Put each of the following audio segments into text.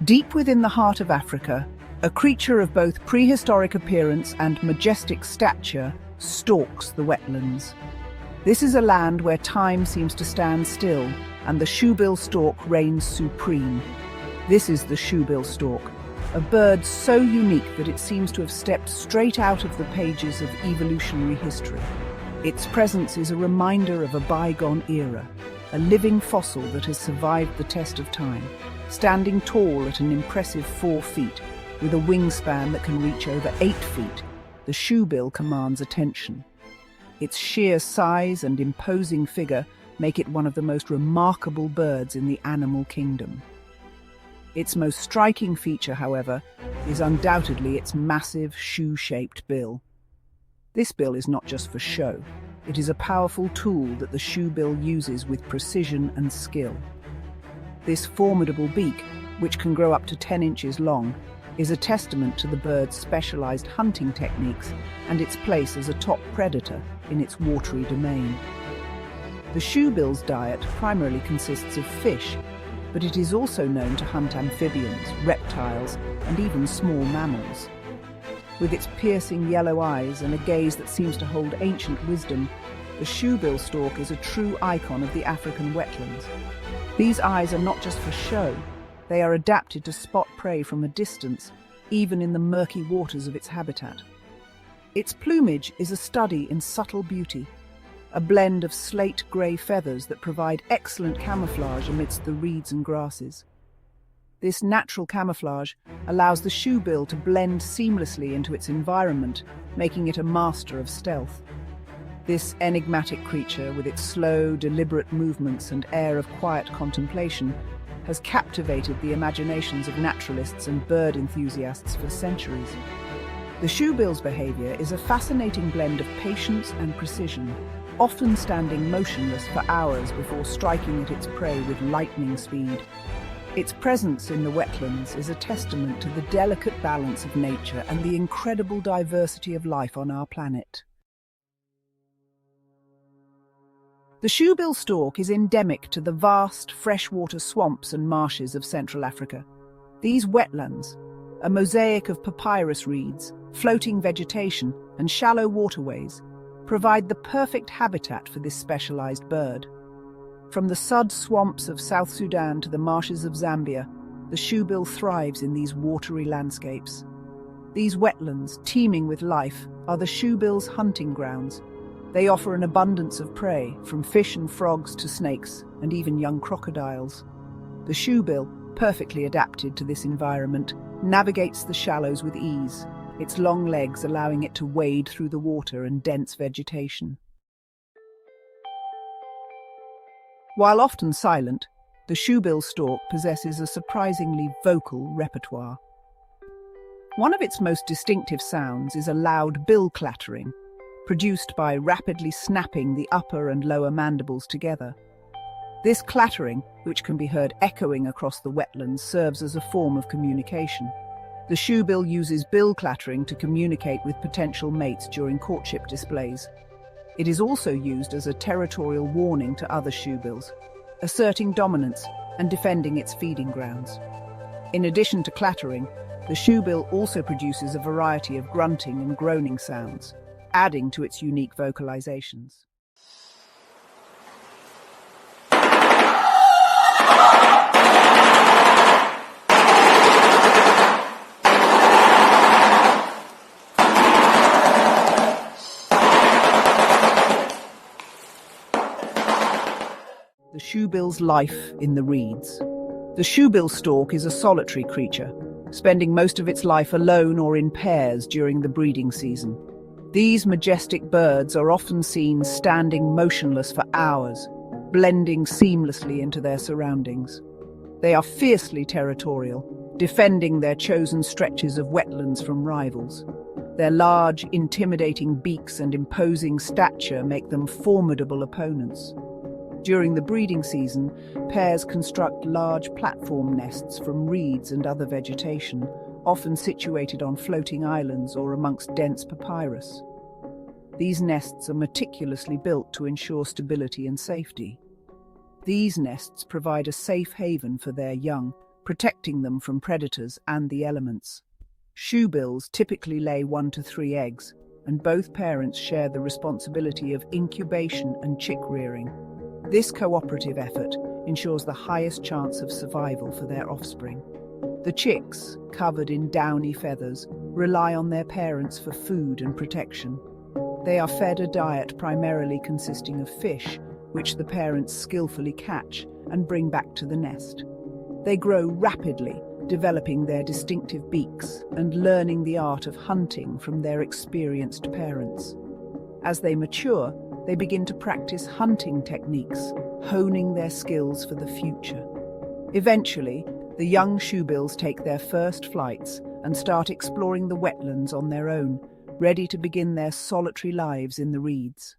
Deep within the heart of Africa, a creature of both prehistoric appearance and majestic stature stalks the wetlands. This is a land where time seems to stand still, and the shoebill stork reigns supreme. This is the shoebill stork, a bird so unique that it seems to have stepped straight out of the pages of evolutionary history. Its presence is a reminder of a bygone era, a living fossil that has survived the test of time, standing tall at an impressive 4 feet, with a wingspan that can reach over 8 feet. The shoebill commands attention. Its sheer size and imposing figure make it one of the most remarkable birds in the animal kingdom. Its most striking feature, however, is undoubtedly its massive shoe-shaped bill. This bill is not just for show. It is a powerful tool that the shoebill uses with precision and skill. This formidable beak, which can grow up to 10 inches long, is a testament to the bird's specialized hunting techniques and its place as a top predator in its watery domain. The shoebill's diet primarily consists of fish, but it is also known to hunt amphibians, reptiles, and even small mammals. With its piercing yellow eyes and a gaze that seems to hold ancient wisdom, the shoebill stork is a true icon of the African wetlands. These eyes are not just for show, they are adapted to spot prey from a distance, even in the murky waters of its habitat. Its plumage is a study in subtle beauty, a blend of slate-grey feathers that provide excellent camouflage amidst the reeds and grasses. This natural camouflage allows the shoebill to blend seamlessly into its environment, making it a master of stealth. This enigmatic creature, with its slow, deliberate movements and air of quiet contemplation, has captivated the imaginations of naturalists and bird enthusiasts for centuries. The shoebill's behavior is a fascinating blend of patience and precision, often standing motionless for hours before striking at its prey with lightning speed. Its presence in the wetlands is a testament to the delicate balance of nature and the incredible diversity of life on our planet. The shoebill stork is endemic to the vast freshwater swamps and marshes of Central Africa. These wetlands, a mosaic of papyrus reeds, floating vegetation, and shallow waterways, provide the perfect habitat for this specialized bird. From the sud swamps of South Sudan to the marshes of Zambia, the shoebill thrives in these watery landscapes. These wetlands, teeming with life, are the shoebill's hunting grounds. They offer an abundance of prey, from fish and frogs to snakes, and even young crocodiles. The shoebill, perfectly adapted to this environment, navigates the shallows with ease, its long legs allowing it to wade through the water and dense vegetation. While often silent, the shoebill stork possesses a surprisingly vocal repertoire. One of its most distinctive sounds is a loud bill clattering, produced by rapidly snapping the upper and lower mandibles together. This clattering, which can be heard echoing across the wetlands, serves as a form of communication. The shoebill uses bill clattering to communicate with potential mates during courtship displays. It is also used as a territorial warning to other shoebills, asserting dominance and defending its feeding grounds. In addition to clattering, the shoebill also produces a variety of grunting and groaning sounds, adding to its unique vocalizations. The shoebill's life in the reeds. The shoebill stork is a solitary creature, spending most of its life alone or in pairs during the breeding season. These majestic birds are often seen standing motionless for hours, blending seamlessly into their surroundings. They are fiercely territorial, defending their chosen stretches of wetlands from rivals. Their large, intimidating beaks and imposing stature make them formidable opponents. During the breeding season, pairs construct large platform nests from reeds and other vegetation, often situated on floating islands or amongst dense papyrus. These nests are meticulously built to ensure stability and safety. These nests provide a safe haven for their young, protecting them from predators and the elements. Shoebills typically lay 1 to 3 eggs, and both parents share the responsibility of incubation and chick rearing. This cooperative effort ensures the highest chance of survival for their offspring. The chicks, covered in downy feathers, rely on their parents for food and protection. They are fed a diet primarily consisting of fish, which the parents skillfully catch and bring back to the nest. They grow rapidly, developing their distinctive beaks and learning the art of hunting from their experienced parents. As they mature, they begin to practice hunting techniques, honing their skills for the future. Eventually, the young shoebills take their first flights and start exploring the wetlands on their own, ready to begin their solitary lives in the reeds.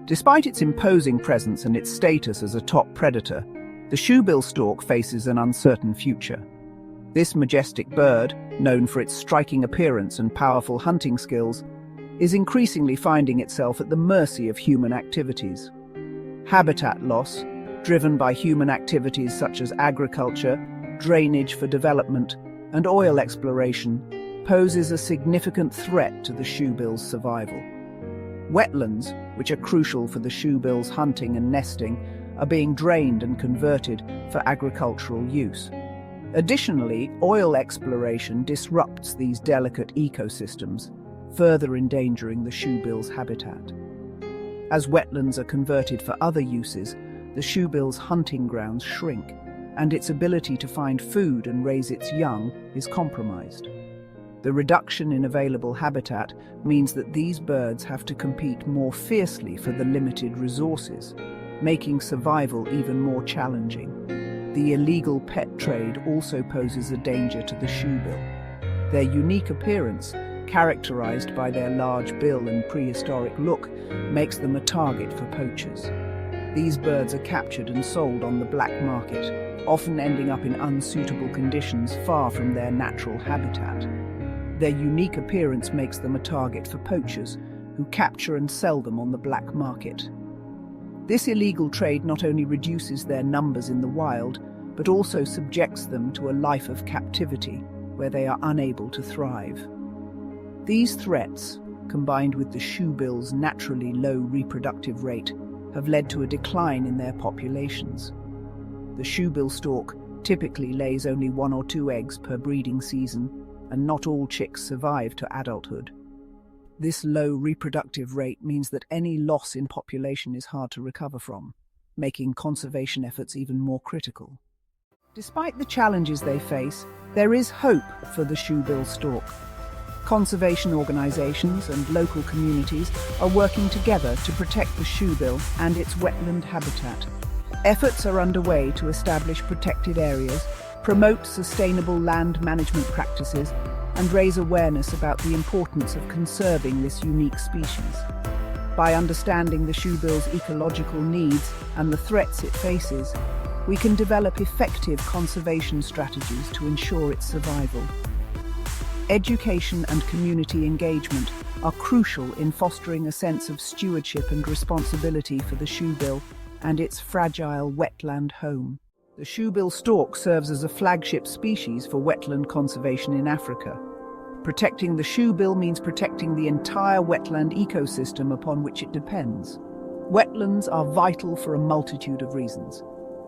Despite its imposing presence and its status as a top predator, the shoebill stork faces an uncertain future. This majestic bird, known for its striking appearance and powerful hunting skills, is increasingly finding itself at the mercy of human activities. Habitat loss, driven by human activities such as agriculture, drainage for development, and oil exploration, poses a significant threat to the shoebill's survival. Wetlands, which are crucial for the shoebill's hunting and nesting, are being drained and converted for agricultural use. Additionally, oil exploration disrupts these delicate ecosystems, further endangering the shoebill's habitat. As wetlands are converted for other uses, the shoebill's hunting grounds shrink, and its ability to find food and raise its young is compromised. The reduction in available habitat means that these birds have to compete more fiercely for the limited resources, making survival even more challenging. The illegal pet trade also poses a danger to the shoebill. Their unique appearance, characterized by their large bill and prehistoric look, makes them a target for poachers. These birds are captured and sold on the black market, often ending up in unsuitable conditions far from their natural habitat. Their unique appearance makes them a target for poachers, who capture and sell them on the black market. This illegal trade not only reduces their numbers in the wild, but also subjects them to a life of captivity, where they are unable to thrive. These threats, combined with the shoebill's naturally low reproductive rate, have led to a decline in their populations. The shoebill stork typically lays only 1 or 2 eggs per breeding season, and not all chicks survive to adulthood. This low reproductive rate means that any loss in population is hard to recover from, making conservation efforts even more critical. Despite the challenges they face, there is hope for the shoebill stork. Conservation organizations and local communities are working together to protect the shoebill and its wetland habitat. Efforts are underway to establish protected areas, promote sustainable land management practices, and raise awareness about the importance of conserving this unique species. By understanding the shoebill's ecological needs and the threats it faces, we can develop effective conservation strategies to ensure its survival. Education and community engagement are crucial in fostering a sense of stewardship and responsibility for the shoebill and its fragile wetland home. The shoebill stork serves as a flagship species for wetland conservation in Africa. Protecting the shoebill means protecting the entire wetland ecosystem upon which it depends. Wetlands are vital for a multitude of reasons.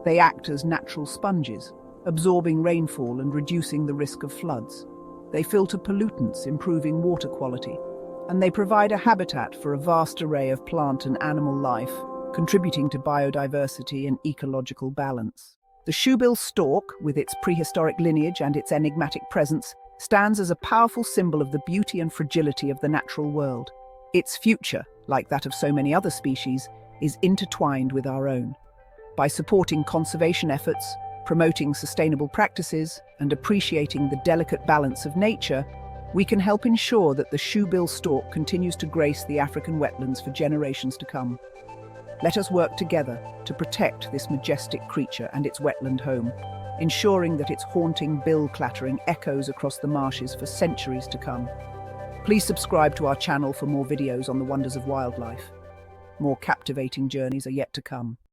They act as natural sponges, absorbing rainfall and reducing the risk of floods. They filter pollutants, improving water quality, and they provide a habitat for a vast array of plant and animal life, contributing to biodiversity and ecological balance. The shoebill stork, with its prehistoric lineage and its enigmatic presence, stands as a powerful symbol of the beauty and fragility of the natural world. Its future, like that of so many other species, is intertwined with our own. By supporting conservation efforts, promoting sustainable practices, and appreciating the delicate balance of nature, we can help ensure that the shoebill stork continues to grace the African wetlands for generations to come. Let us work together to protect this majestic creature and its wetland home, ensuring that its haunting bill clattering echoes across the marshes for centuries to come. Please subscribe to our channel for more videos on the wonders of wildlife. More captivating journeys are yet to come.